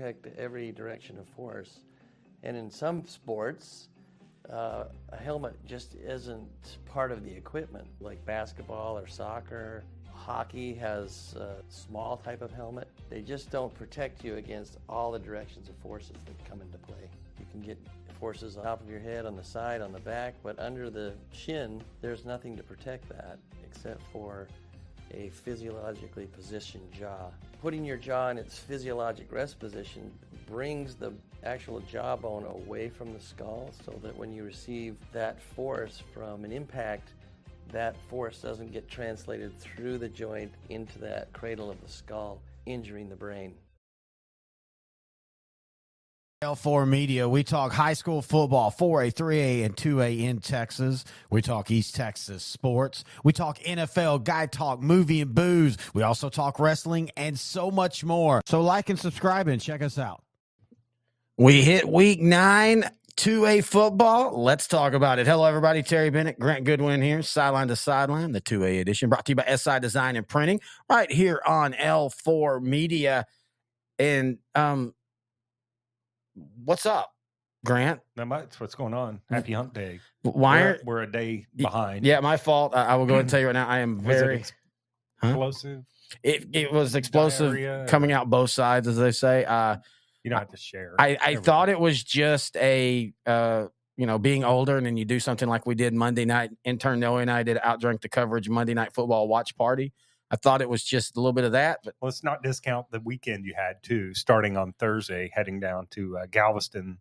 protect every direction of force. And in some sports, a helmet just isn't part of the equipment, like basketball or soccer. Hockey has a small type of helmet. They just don't protect you against all the directions of forces that come into play. You can get forces on top of your head, on the side, on the back, but under the chin, there's nothing to protect that except for a physiologically positioned jaw. Putting your jaw in its physiologic rest position brings the actual jawbone away from the skull so that when you receive that force from an impact, that force doesn't get translated through the joint into that cradle of the skull, injuring the brain. L4 Media, we talk high school football, 4A, 3A, and 2A in Texas. We talk East Texas sports. We talk NFL, guy talk, movie and booze. We also talk wrestling and so much more. So like and subscribe and check us out. We hit week 9, 2A football. Let's talk about it. Hello, everybody. Terry Bennett, Grant Goodwin here, Sideline to Sideline, the 2A edition, brought to you by SI Design and Printing, right here on L4 Media. And, what's up, Grant? Not much. What's going on? Happy Hump Day. We're a day behind. Yeah, my fault. I will go ahead and tell you right now. I am very explosive. It was explosive, diarrhea, coming out both sides, as they say. You don't have to share. I thought it was just a being older, and then you do something like we did Monday night. Intern Noah and I did Outdrink the Coverage Monday Night Football watch party. I thought it was just a little bit of that. But let's not discount the weekend you had, too, starting on Thursday, heading down to Galveston,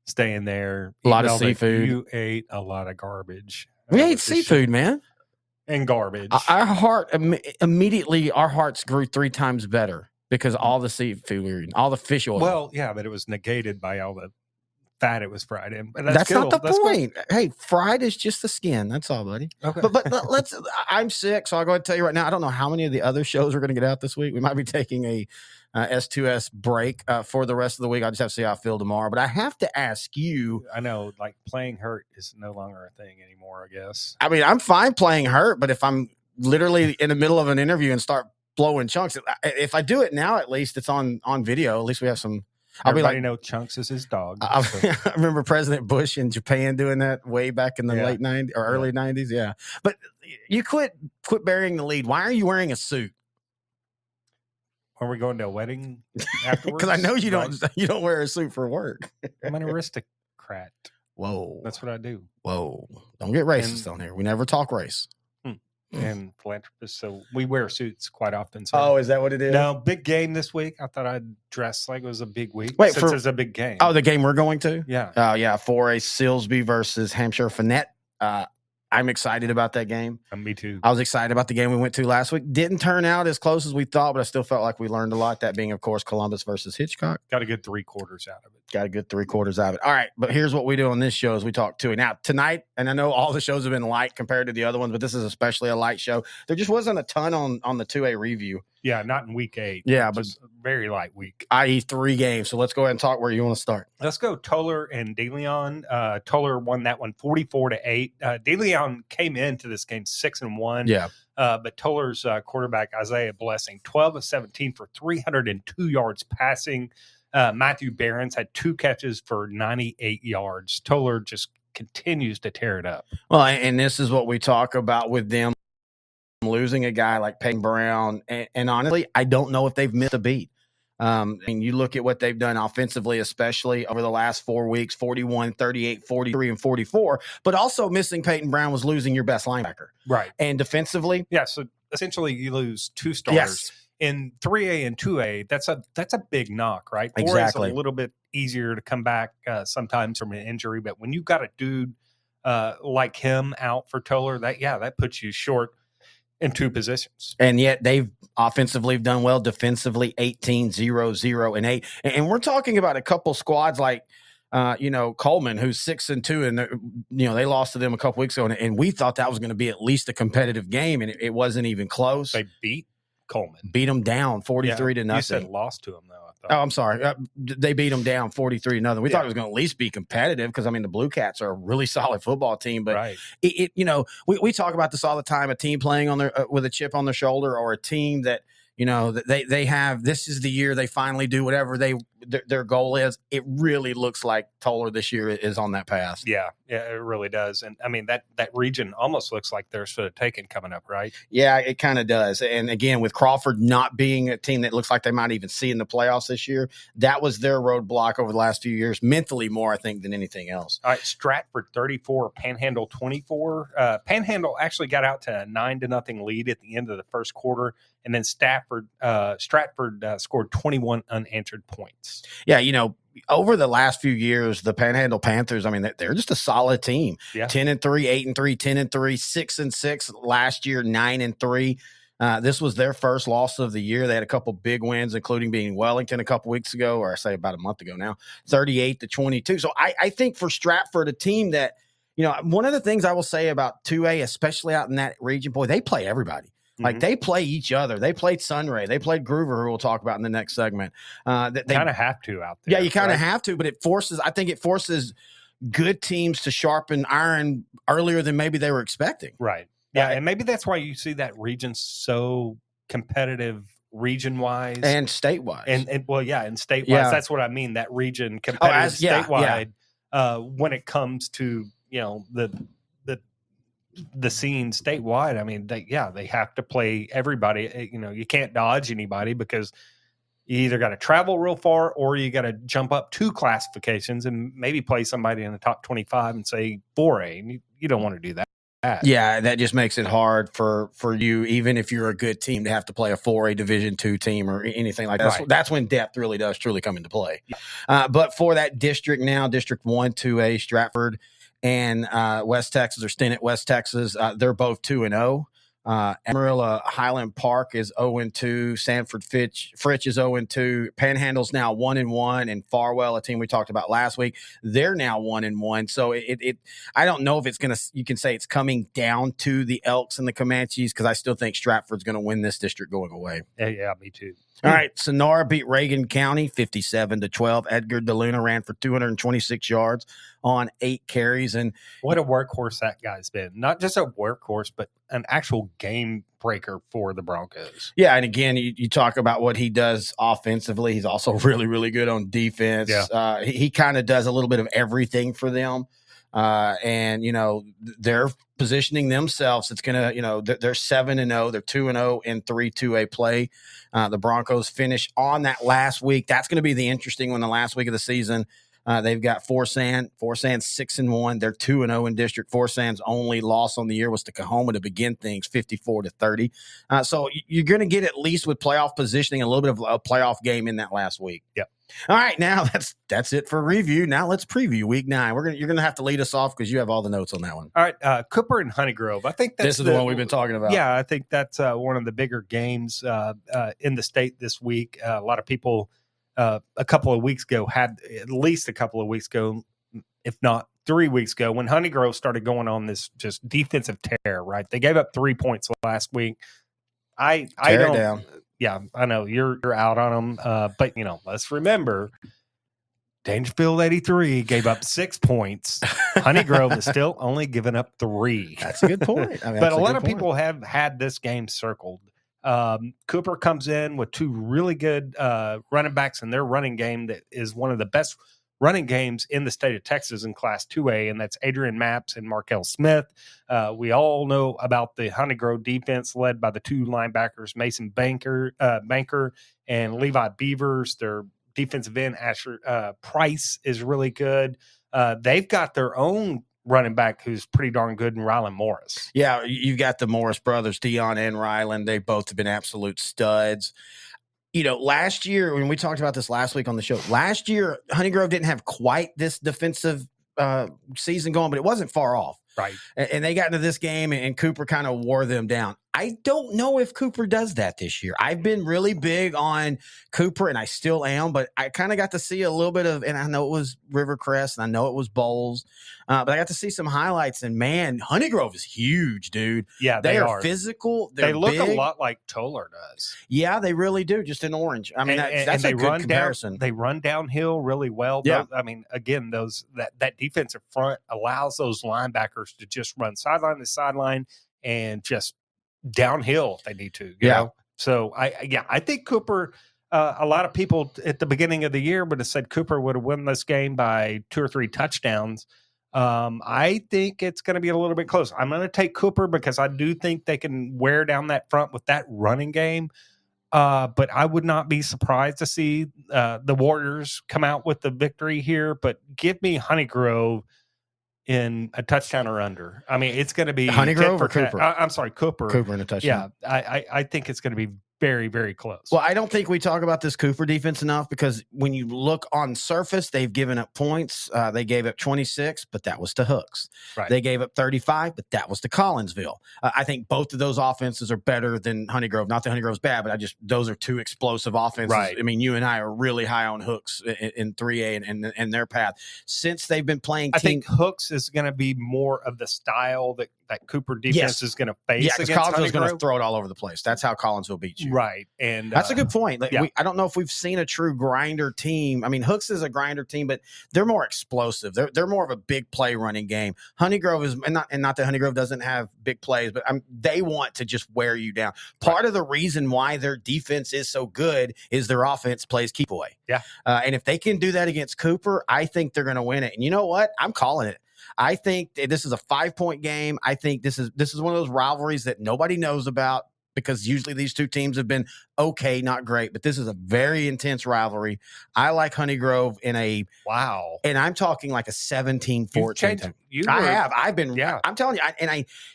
staying there. A lot of seafood. You ate a lot of garbage. We ate seafood, man. And garbage. Our hearts grew 3 times better because all the seafood we were eating, all the fish oil. Well, yeah, but it was negated by all the fat it was fried in. And that's not the point. Cool. Hey, fried is just the skin. That's all, buddy. Okay. But I'm sick, so I'll go ahead and tell you right now, I don't know how many of the other shows we're going to get out this week. We might be taking a S2S break for the rest of the week. I'll just have to see how I feel tomorrow. But I have to ask you. I know, like playing hurt is no longer a thing anymore, I guess. I mean, I'm fine playing hurt, but if I'm literally in the middle of an interview and start blowing chunks, if I do it now, at least it's on video. At least we have some. Everybody know Chunks is his dog. I remember President Bush in Japan doing that way back in the late 90s or early 90s. Yeah. But you quit burying the lead. Why are you wearing a suit? Are we going to a wedding afterwards? Because I know you don't wear a suit for work. I'm an aristocrat. Whoa. That's what I do. Whoa. Don't get racist on here. We never talk race. And philanthropist, so we wear suits quite often. So. Oh, is that what it is? No, big game this week. I thought I'd dress like it was a big week. Wait, since it's a big game. Oh, the game we're going to? Yeah. Oh, yeah, for a Silsby versus Hampshire Finette. I'm excited about that game. Me too. I was excited about the game we went to last week. Didn't turn out as close as we thought, but I still felt like we learned a lot. That being, of course, Columbus versus Hitchcock. Got a good 3/4 out of it. Got a good 3/4 out of it. All right, but here's what we do on this show is we talk to it. Now, tonight, and I know all the shows have been light compared to the other ones, but this is especially a light show. There just wasn't a ton on the 2A review. Yeah, not in week 8. Yeah, but a very light week. I.e. 3 games. So let's go ahead and talk where you want to start. Let's go Toller and De Leon. Toller won that one 44-8. De Leon came into this game 6-1. Yeah. But Toller's quarterback, Isaiah Blessing, 12 of 17 for 302 yards passing. Matthew Behrens had 2 catches for 98 yards. Toller just continues to tear it up. Well, and this is what we talk about with them losing a guy like Peyton Brown. And honestly, I don't know if they've missed a beat. And you look at what they've done offensively, especially over the last 4 weeks, 41, 38, 43, and 44. But also missing Peyton Brown was losing your best linebacker. Right. And defensively. Yeah, so essentially you lose 2 starters. Yes. In 3A and 2A, that's a big knock, right? 4A Exactly. is a little bit easier to come back sometimes from an injury, but when you've got a dude like him out for Toller, that puts you short in 2 positions. And yet they've offensively done well, defensively 18, 0, 0, and 8. And we're talking about a couple squads like Coleman, who's 6-2, and they lost to them a couple weeks ago, and we thought that was going to be at least a competitive game, and it wasn't even close. They beat Coleman. Beat them down 43-0. You said lost to them, though. Oh, I'm sorry. They beat them down 43-0. We thought it was going to at least be competitive because, the Blue Cats are a really solid football team. But, right. We talk about this all the time, a team playing on their with a chip on their shoulder, or a team that, they have, this is the year they finally do whatever they their goal is, it really looks like Toller this year is on that path. Yeah, it really does. And I mean, that region almost looks like they're sort of taken coming up, right? Yeah, it kind of does. And again, with Crawford not being a team that looks like they might even see in the playoffs this year, that was their roadblock over the last few years, mentally more, I think, than anything else. All right, Stratford 34, Panhandle 24. Panhandle actually got out to a 9-0 lead at the end of the first quarter, and then Stratford scored 21 unanswered points. Yeah, over the last few years, the Panhandle Panthers, I mean, they're just a solid team. Yeah. 10-3, 8-3, 10-3, 6-6 last year, 9-3. This was their first loss of the year. They had a couple big wins, including beating Wellington a couple weeks ago, or I say about a month ago now, 38-22. So I think for Stratford, a team that, one of the things I will say about 2A, especially out in that region, boy, they play everybody. Like, they play each other. They played Sunray. They played Groover, who we'll talk about in the next segment. They kind of have to out there. Yeah, you kind of have to, but I think it forces good teams to sharpen iron earlier than maybe they were expecting. Right. Yeah, and maybe that's why you see that region so competitive region-wise. And statewide. And statewide. Yeah. That's what I mean, that region competitive statewide when it comes to, the scene statewide. I mean, they have to play everybody. You can't dodge anybody because you either got to travel real far or you got to jump up 2 classifications and maybe play somebody in the top 25 and say 4A. And you don't want to do that. Yeah, that just makes it hard for you, even if you're a good team, to have to play a 4A Division II team or anything like that. Right. That's when depth really does truly come into play. Yeah. But for that district now, District 1, 2A, Stratford and West Texas, or Stinnett, West Texas, they're both 2-0. Amarillo Highland Park is 0-2. Sanford Fritch is 0-2. Panhandle's now 1-1, and Farwell, a team we talked about last week, they're now 1-1. So I don't know if you can say it's coming down to the Elks and the Comanches, because I still think Stratford's going to win this district going away. Yeah, me too. All right, Sonora beat Reagan County 57-12. Edgar DeLuna ran for 226 yards on 8 carries. And what a workhorse that guy's been. Not just a workhorse, but an actual game breaker for the Broncos. Yeah, and again, you talk about what he does offensively. He's also really, really good on defense. Yeah. He kind of does a little bit of everything for them. And they're positioning themselves. It's going to, they're 7-0. They're 2-0 in 3-2A play. The Broncos finish on that last week. That's going to be the interesting one, the last week of the season. They've got Forsan 6-1. They're 2-0 in district. Forsan's only loss on the year was to Coahoma to begin things, 54-30. So you're going to get, at least with playoff positioning, a little bit of a playoff game in that last week. Yep. All right, now that's it for review. Now let's preview week 9. You're gonna have to lead us off because you have all the notes on that one. All right, Cooper and Honeygrove. I think this is the one we've been talking about. Yeah, I think that's one of the bigger games in the state this week. A lot of people a couple of weeks ago, if not 3 weeks ago, when Honeygrove started going on this just defensive tear. Right, they gave up 3 points last week. I don't. Down. Yeah, I know you're out on them, but let's remember, Dangerfield 83 gave up 6 points. Honeygrove is still only giving up 3. That's a good point. But a lot of people have had this game circled. Cooper comes in with 2 really good running backs in their running game that is one of the best running games in the state of Texas in Class 2A, and that's Adrian Maps and Markel Smith. We all know about the Honeygrove defense led by the 2 linebackers, Mason Banker and Levi Beavers. Their defensive end, Asher Price, is really good. They've got their own running back who's pretty darn good in Rylan Morris. Yeah, you've got the Morris brothers, Dion and Rylan. They both have been absolute studs. Last year, when we talked about this last week on the show, last year, Honeygrove didn't have quite this defensive season going, but it wasn't far off. Right. And they got into this game, and Cooper kind of wore them down. I don't know if Cooper does that this year. I've been really big on Cooper, and I still am, but I kind of got to see a little bit of, and I know it was Rivercrest, and I know it was Bowles, but I got to see some highlights, and man, Honeygrove is huge, dude. Yeah, they are physical. They look big. A lot like Toller does. Yeah, they really do, just in orange. I mean, that's a good comparison. They run downhill really well. Yeah. Again, that defensive front allows those linebackers to just run sideline to sideline and just downhill if they need to. You know? So I think Cooper, A lot of people at the beginning of the year would have said Cooper would have won this game by 2 or 3 touchdowns. I think it's going to be a little bit close. I'm going to take Cooper because I do think they can wear down that front with that running game. But I would not be surprised to see the Warriors come out with the victory here. But give me Honeygrove in a touchdown or under. I mean, it's going to be Honeygrove or Cooper? I'm sorry, Cooper. Cooper in a touchdown. Yeah, I think it's going to be very, very close. Well, I don't think we talk about this Cooper defense enough because when you look on surface, they've given up points. They gave up 26, but that was to Hooks. Right. They gave up 35, but that was to Collinsville. I think both of those offenses are better than Honeygrove. Not that Honeygrove's bad, but those are two explosive offenses. Right. I mean, you and I are really high on Hooks in 3A and their path. Since they've been playing I think Hooks is going to be more of the style that Cooper defense is going to face. Yeah, because Collinsville's going to throw it all over the place. That's how Collinsville beats you. Right. And that's a good point. I don't know if we've seen a true grinder team. I mean, Hooks is a grinder team, but they're more explosive. They're more of a big play running game. Honeygrove is not that Honeygrove doesn't have big plays, but they want to just wear you down. Part of the reason why their defense is so good is their offense plays keep away. Yeah. And if they can do that against Cooper, I think they're going to win it. And you know what? I'm calling it. I think this is a 5-point game. I think this is one of those rivalries that nobody knows about because usually these two teams have been okay, not great, but this is a very intense rivalry. I like Honeygrove in a wow. And I'm talking like a 17-14. I've been I'm telling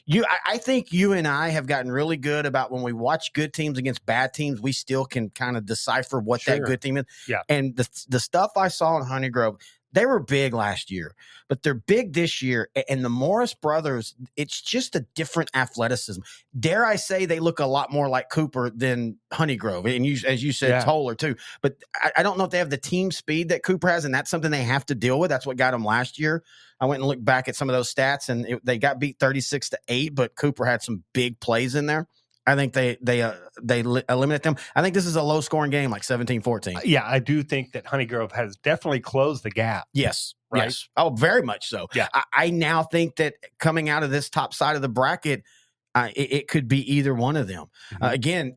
you, I think you and I have gotten really good about when we watch good teams against bad teams, we still can kind of decipher what that good team is. Yeah. And the stuff I saw in Honeygrove, they were big last year, but they're big this year. And the Morris brothers, it's just a different athleticism. Dare I say they look a lot more like Cooper than Honeygrove. And as you said, Toller too. But I don't know if they have the team speed that Cooper has, and that's something they have to deal with. That's what got them last year. I went and looked back at some of those stats, and they got beat 36-8, but Cooper had some big plays in there. I think they eliminate them. I think this is a low-scoring game, like 17-14. Yeah, I do think that Honeygrove has definitely closed the gap. Yes. Right? Yes. Oh, very much so. Yeah. I now think that coming out of this top side of the bracket, it could be either one of them. Mm-hmm. Again,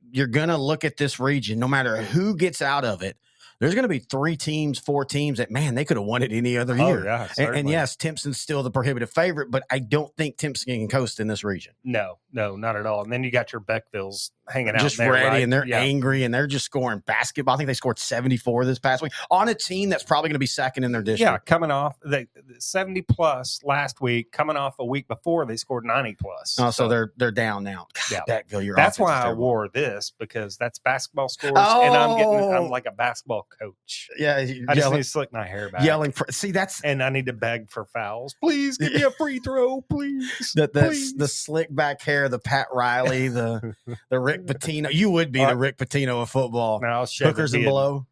you're going to look at this region, no matter who gets out of it. There's going to be 4 teams that, man, they could have won it any other year. Yeah, and yes, Timpson's still the prohibitive favorite, but I don't think Timpson can coast in this region. No, not at all. And then you got your Beckvilles hanging out just there, ready, right? and they're angry, and they're just scoring basketball. I think they scored 74 this past week on a team that's probably going to be second in their district. Yeah, coming off the 70+ last week, coming off a week before they scored 90+. Oh, so they're down now. God, yeah. Beckville, that's why I wore this, because that's basketball scores, and I'm like a basketball coach. Yeah, I just need to slick my hair back. Yelling and I need to beg for fouls. Please give me a free throw, please. That's the slick back hair, the Pat Riley, the Rick Pitino. You would be the Rick Pitino of football. No, I'll shove Hookers and below.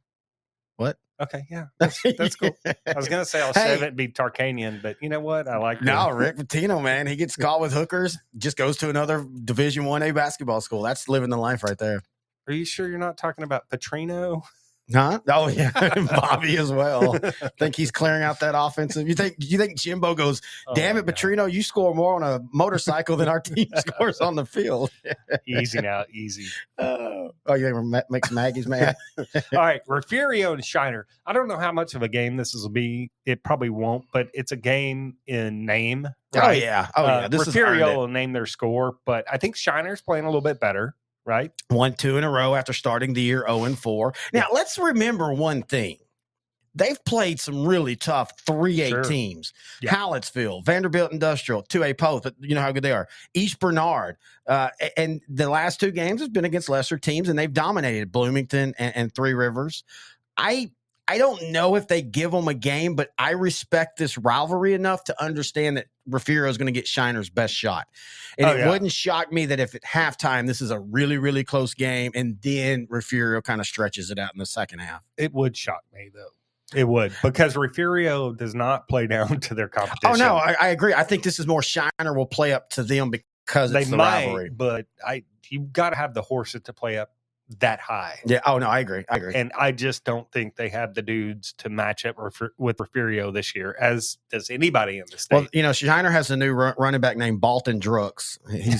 What? Okay, yeah, that's cool. I was gonna say I'll shove it and be Tarkanian, but you know what? I like Rick Pitino, man. He gets caught with hookers, just goes to another Division 1A basketball school. That's living the life right there. Are you sure you're not talking about Petrino? Huh? Oh yeah, Bobby as well. I think he's clearing out that offensive. You think Jimbo goes, damn it, Petrino, you score more on a motorcycle than our team scores on the field. Easy now, easy. Oh, you make some Aggies mad. All right, Refugio and Shiner. I don't know how much of a game this will be. It probably won't, but it's a game in name. Right? Oh yeah. Refugio will name their score, but I think Shiner's playing a little bit better. Right. 1-2 in a row after starting the year 0-4. Now, let's remember one thing. They've played some really tough 3A teams. Yeah. Hallettsville, Vanderbilt Industrial, 2A Post, but you know how good they are. East Bernard. And the last 2 games has been against lesser teams, and they've dominated Bloomington and Three Rivers. I don't know if they give them a game, but I respect this rivalry enough to understand that Refugio is going to get Shiner's best shot. And it wouldn't shock me that if at halftime this is a really, really close game and then Refugio kind of stretches it out in the second half. It would shock me, though. It would, because Refugio does not play down to their competition. Oh, no, I agree. I think this is more Shiner will play up to them because it's the rivalry. But you've got to have the horses to play up that high. Yeah. Oh, no, I agree. And I just don't think they have the dudes to match up with Refugio this year, as does anybody in the state. Well, Shiner has a new running back named Balton Drooks. He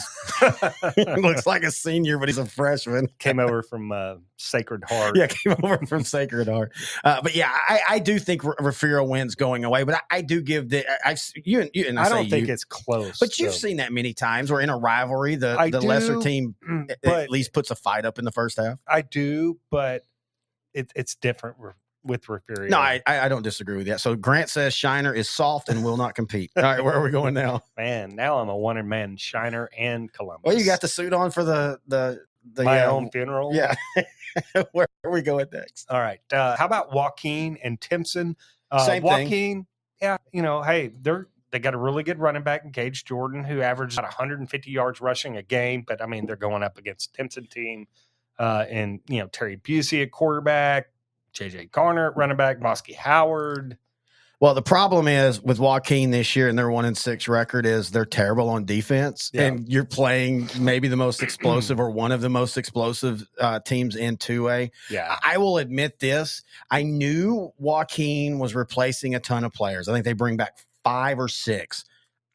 looks like a senior, but he's a freshman. Came over from Sacred Heart. Yeah, came over from Sacred Heart. But yeah, I do think Refugio wins going away. But I do give I don't think it's close. But you've seen that many times where in a rivalry, the lesser team at least puts a fight up in the first half. I do, but it's different with Refugio. No, I don't disagree with that. So Grant says Shiner is soft and will not compete. All right, where are we going now? Man, now I'm a one-man Shiner and Columbus. Well, you got the suit on for the my own funeral. Yeah. Where are we going next? All right. How about Joaquin and Timpson? Same Joaquin, thing. Yeah, hey, they got a really good running back in Gage Jordan, who averages about 150 yards rushing a game. But I mean, they're going up against a Timpson team, and Terry Busey at quarterback, JJ Garner at running back, Bosky Howard. Well, the problem is with Joaquin this year and their 1-6 record is they're terrible on defense, and you're playing maybe the most explosive or one of the most explosive teams in 2A. Yeah, I will admit this. I knew Joaquin was replacing a ton of players. I think they bring back 5 or 6.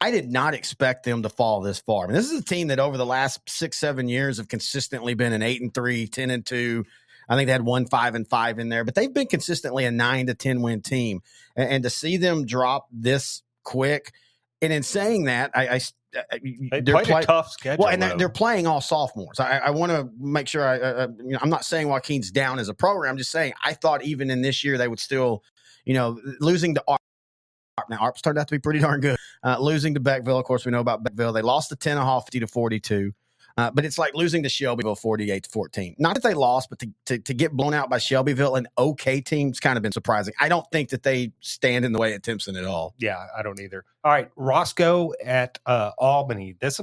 I did not expect them to fall this far. I mean, this is a team that over the last 6-7 years have consistently been an 8-3, 10-2. I think they had 1 5-5 in there, but they've been consistently a 9 to 10 win team. And to see them drop this quick, and in saying that, they played a tough schedule. Well, and they're playing all sophomores. I want to make sure I'm not saying Joaquin's down as a program. I'm just saying I thought even in this year they would still, losing to ARP. Now ARP's turned out to be pretty darn good. Losing to Beckville, of course, we know about Beckville. They lost to Tenaha 50-42. But it's like losing to Shelbyville 48-14. Not that they lost, but to get blown out by Shelbyville, an okay team's kind of been surprising. I don't think that they stand in the way at Timpson at all. Yeah, I don't either. All right, Roscoe at Albany. This,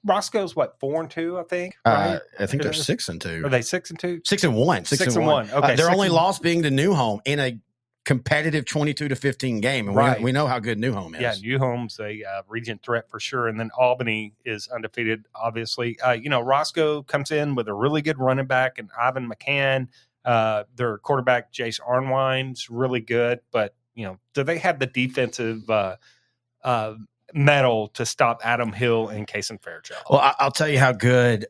Roscoe's what, 4-2, I think. Right? I think they're 6-2. Are they 6-2? 6-1. 6-1. Okay, their only loss being to New Home in a competitive 22-15 game, and we know how good New Home is. Yeah, New Home's a region threat for sure, and then Albany is undefeated. Obviously, Roscoe comes in with a really good running back and Ivan McCann. Their quarterback Jace Arnwine's really good, but do they have the defensive metal to stop Adam Hill and Kason Fairchild? Well, I'll tell you how good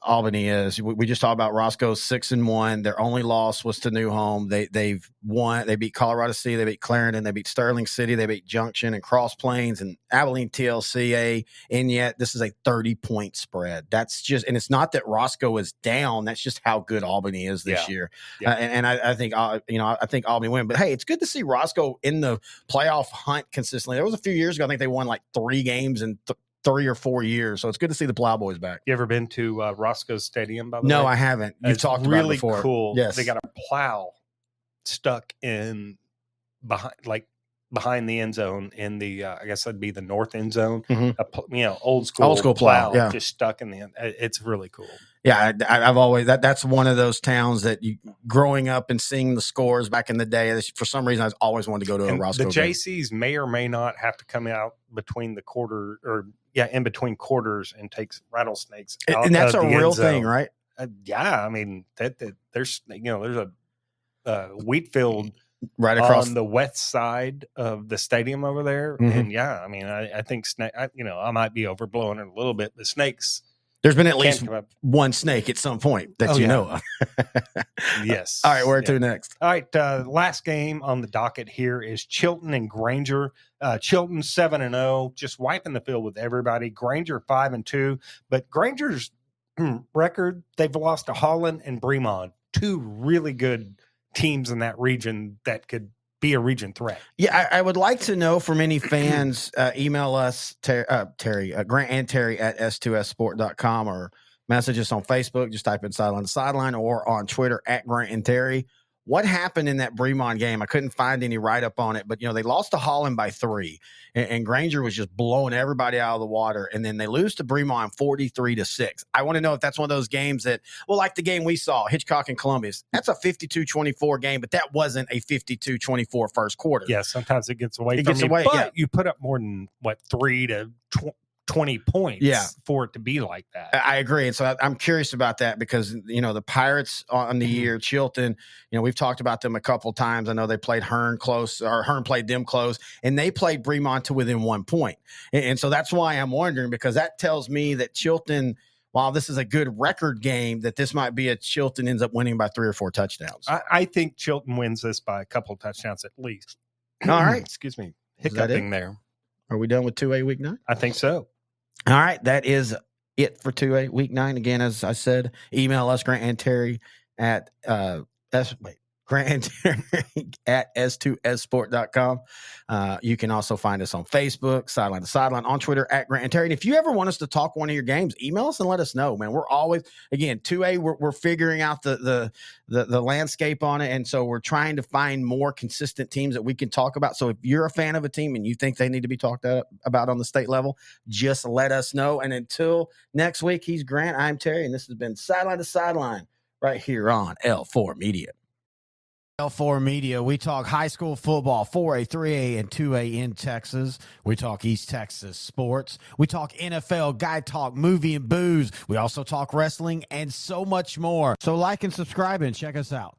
Albany is. We just talked about Roscoe 6-1. Their only loss was to New Home. They've won. They beat Colorado City. They beat Clarendon. They beat Sterling City. They beat Junction and Cross Plains and Abilene TLCA. And yet this is a 30-point spread. That's just, and it's not that Roscoe is down. That's just how good Albany is this year. Yeah. And I think, I think Albany win. But hey, it's good to see Roscoe in the playoff hunt consistently. There was a few years ago, I think they won like 3 games in 3 or 4 years. So it's good to see the Plowboys back. You ever been to Roscoe's Stadium, by the way? No, I haven't. You've talked about it before. Really cool. Yes. They got a plow stuck in behind the end zone in the, I guess that'd be the north end zone. Mm-hmm. Old school plow just stuck in the end. It's really cool. Yeah, I've always that's one of those towns that growing up and seeing the scores back in the day. For some reason, I always wanted to go to a Roscoe. The JCs may or may not have to come out between the quarter in between quarters and take rattlesnakes out. And that's a real thing, right? Yeah, I mean there's a wheat field right across on the west side of the stadium over there, and I mean I think I might be overblowing it a little bit. The snakes. There's been at least one snake at some point that know of. Yes. All right, where to next? All right, last game on the docket here is Chilton and Granger. Chilton 7-0, just wiping the field with everybody. Granger 5-2, but Granger's record, they've lost to Holland and Bremond, 2 really good teams in that region that could be a region threat. Yeah, I would like to know from any fans, email us, Terry, Grant and Terry at s2ssport.com, or message us on Facebook. Just type in Sideline to Sideline, or on Twitter at Grant and Terry. What happened in that Bremond game? I couldn't find any write-up on it, but, they lost to Holland by 3, and Granger was just blowing everybody out of the water, and then they lose to Bremond 43-6. I want to know if that's one of those games that, like the game we saw, Hitchcock and Columbus, that's a 52-24 game, but that wasn't a 52-24 first quarter. Yeah, sometimes it gets away from you, but you put up more than, 3 to 20 points Yeah. for it to be like that. I agree. And so I'm curious about that because, the Pirates on the year, Chilton, we've talked about them a couple times. I know they played Hearn close, or Hearn played them close, and they played Bremont to within 1 point. And so that's why I'm wondering, because that tells me that Chilton, while this is a good record game, that this might be a Chilton ends up winning by 3 or 4 touchdowns. I think Chilton wins this by a couple of touchdowns at least. All right. Excuse me. Is that Hiccuping it? there. Are we done with 2A Week 9? I think so. All right. That is it for 2A Week 9. Again, as I said, email us, Grant and Terry at Grant and Terry at s2ssport.com. You can also find us on Facebook, Sideline to Sideline, on Twitter at Grant and Terry. And if you ever want us to talk one of your games, email us and let us know, man. We're always, again, 2A, we're figuring out the landscape on it. And so we're trying to find more consistent teams that we can talk about. So if you're a fan of a team and you think they need to be talked about on the state level, just let us know. And until next week, he's Grant, I'm Terry, and this has been Sideline to Sideline right here on L4 Media. L4 Media, we talk high school football, 4A, 3A, and 2A in Texas. We talk East Texas sports. We talk NFL, guy talk, movie and booze. We also talk wrestling and so much more. So like and subscribe and check us out.